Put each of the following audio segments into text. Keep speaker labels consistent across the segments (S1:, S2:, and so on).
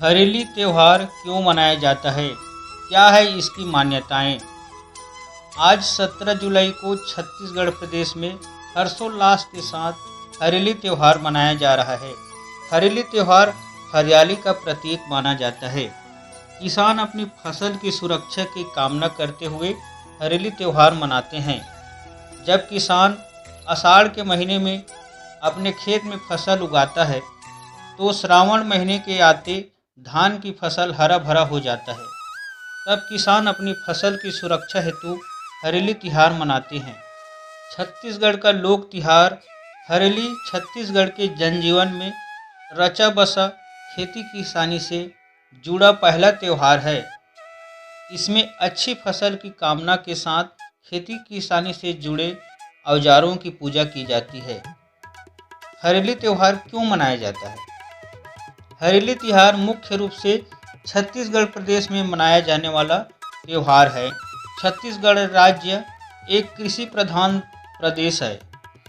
S1: हरेली त्यौहार क्यों मनाया जाता है? क्या है इसकी मान्यताएं? आज 17 जुलाई को छत्तीसगढ़ प्रदेश में हर्षोल्लास के साथ हरेली त्यौहार मनाया जा रहा है। हरेली त्यौहार हरियाली का प्रतीक माना जाता है। किसान अपनी फसल की सुरक्षा की कामना करते हुए हरेली त्यौहार मनाते हैं। जब किसान आषाढ़ के महीने में अपने खेत में फसल उगाता है तो श्रावण महीने के आते धान की फसल हरा भरा हो जाता है। तब किसान अपनी फसल की सुरक्षा हेतु हरेली तिहार मनाते हैं। छत्तीसगढ़ का लोक तिहार हरेली छत्तीसगढ़ के जनजीवन में रचा बसा खेती किसानी से जुड़ा पहला त्यौहार है। इसमें अच्छी फसल की कामना के साथ खेती किसानी से जुड़े औजारों की पूजा की जाती है। हरेली त्यौहार क्यों मनाया जाता है? हरेली त्यौहार मुख्य रूप से छत्तीसगढ़ प्रदेश में मनाया जाने वाला त्यौहार है। छत्तीसगढ़ राज्य एक कृषि प्रधान प्रदेश है।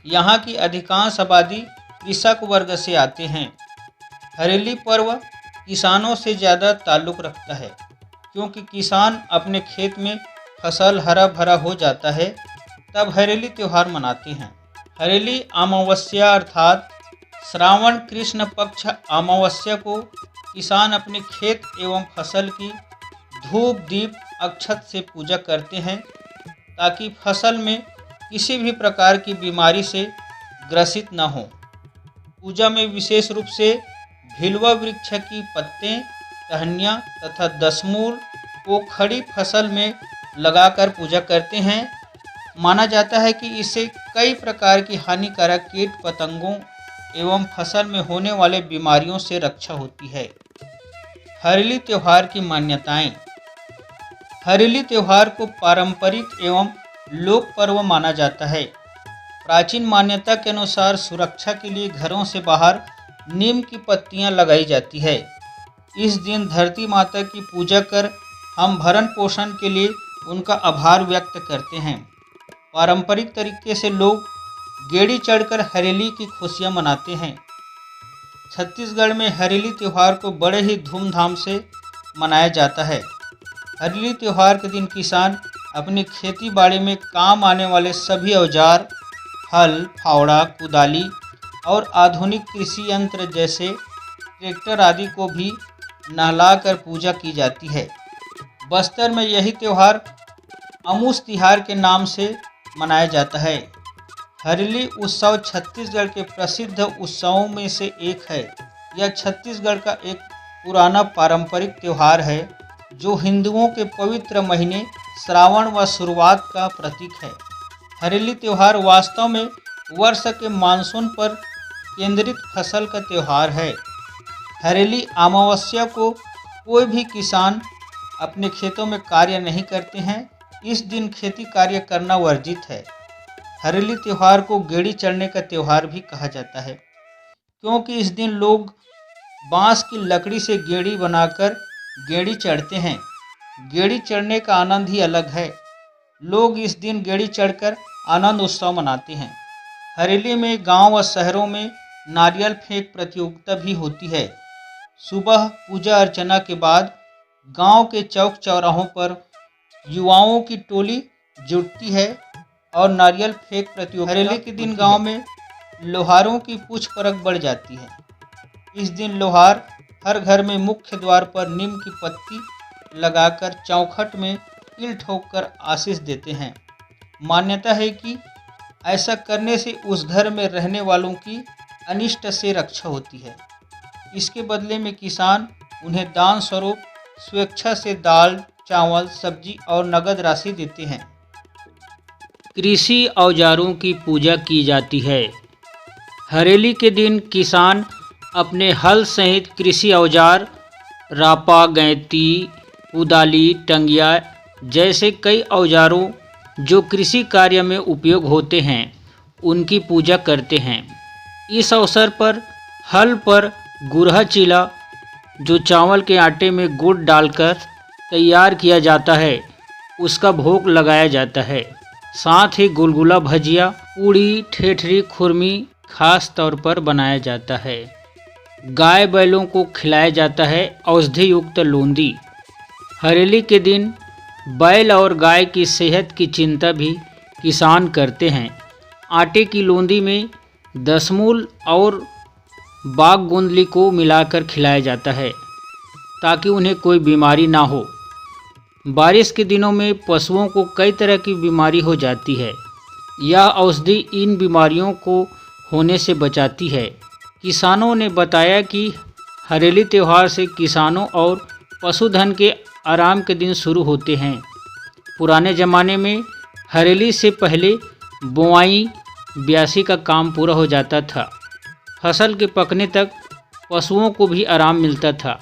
S1: यहाँ की अधिकांश आबादी कृषक वर्ग से आते हैं। हरेली पर्व किसानों से ज़्यादा ताल्लुक़ रखता है, क्योंकि किसान अपने खेत में फसल हरा भरा हो जाता है तब हरेली त्यौहार मनाते हैं। हरेली अमावस्या अर्थात श्रावण कृष्ण पक्ष अमावस्या को किसान अपने खेत एवं फसल की धूप दीप अक्षत से पूजा करते हैं ताकि फसल में किसी भी प्रकार की बीमारी से ग्रसित न हो। पूजा में विशेष रूप से भिलवा वृक्ष की पत्ते, टहनियाँ तथा दशमूल को खड़ी फसल में लगाकर पूजा करते हैं। माना जाता है कि इससे कई प्रकार की हानिकारक कीट पतंगों एवं फसल में होने वाले बीमारियों से रक्षा होती है। हरेली त्यौहार की मान्यताएं। हरेली त्यौहार को पारंपरिक एवं लोक पर्व माना जाता है। प्राचीन मान्यता के अनुसार सुरक्षा के लिए घरों से बाहर नीम की पत्तियां लगाई जाती है। इस दिन धरती माता की पूजा कर हम भरण पोषण के लिए उनका आभार व्यक्त करते हैं। पारंपरिक तरीके से लोग गेड़ी चढ़कर हरेली की खुशियां मनाते हैं। छत्तीसगढ़ में हरेली त्यौहार को बड़े ही धूमधाम से मनाया जाता है। हरेली त्यौहार के दिन किसान अपनी खेती बाड़ी में काम आने वाले सभी औजार, हल, फावड़ा, कुदाली और आधुनिक कृषि यंत्र जैसे ट्रैक्टर आदि को भी नहलाकर पूजा की जाती है। बस्तर में यही त्यौहार अमूस तिहार के नाम से मनाया जाता है। हरेली उत्सव छत्तीसगढ़ के प्रसिद्ध उत्सवों में से एक है। यह छत्तीसगढ़ का एक पुराना पारंपरिक त्यौहार है जो हिंदुओं के पवित्र महीने श्रावण व शुरुआत का प्रतीक है। हरेली त्यौहार वास्तव में वर्ष के मानसून पर केंद्रित फसल का त्यौहार है। हरेली अमावस्या को कोई भी किसान अपने खेतों में कार्य नहीं करते हैं। इस दिन खेती कार्य करना वर्जित है। हरेली त्यौहार को गेड़ी चढ़ने का त्यौहार भी कहा जाता है, क्योंकि इस दिन लोग बांस की लकड़ी से गेड़ी बनाकर गेड़ी चढ़ते हैं। गेड़ी चढ़ने का आनंद ही अलग है। लोग इस दिन गेड़ी चढ़कर आनंद उत्सव मनाते हैं। हरेली में गांव व शहरों में नारियल फेंक प्रतियोगिता भी होती है। सुबह पूजा अर्चना के बाद गांव के चौक चौराहों पर युवाओं की टोली जुटती है और नारियल फेंक प्रतियोगिता। हरेली के दिन गांव में लोहारों की पूछ परख बढ़ जाती है। इस दिन लोहार हर घर में मुख्य द्वार पर नीम की पत्ती लगाकर चौखट में कील ठोककर आशीष देते हैं। मान्यता है कि ऐसा करने से उस घर में रहने वालों की अनिष्ट से रक्षा होती है। इसके बदले में किसान उन्हें दान स्वरूप स्वेच्छा से दाल, चावल, सब्जी और नगद राशि देते हैं। कृषि औजारों की पूजा की जाती है। हरेली के दिन किसान अपने हल सहित कृषि औजार रापा, गैंती, कुदाली, टंगिया जैसे कई औजारों जो कृषि कार्य में उपयोग होते हैं उनकी पूजा करते हैं। इस अवसर पर हल पर गुरहा चीला जो चावल के आटे में गुड़ डालकर तैयार किया जाता है उसका भोग लगाया जाता है। साथ ही गुलगुला, भजिया, पूड़ी, ठेठरी, खुरमी खास तौर पर बनाया जाता है। गाय बैलों को खिलाया जाता है औषधि युक्त लोंदी। हरेली के दिन बैल और गाय की सेहत की चिंता भी किसान करते हैं। आटे की लोंदी में दशमूल और बाग गोंदली को मिलाकर खिलाया जाता है ताकि उन्हें कोई बीमारी ना हो। बारिश के दिनों में पशुओं को कई तरह की बीमारी हो जाती है। यह औषधि इन बीमारियों को होने से बचाती है। किसानों ने बताया कि हरेली त्यौहार से किसानों और पशुधन के आराम के दिन शुरू होते हैं। पुराने ज़माने में हरेली से पहले बुआई ब्यासी का काम पूरा हो जाता था। फसल के पकने तक पशुओं को भी आराम मिलता था।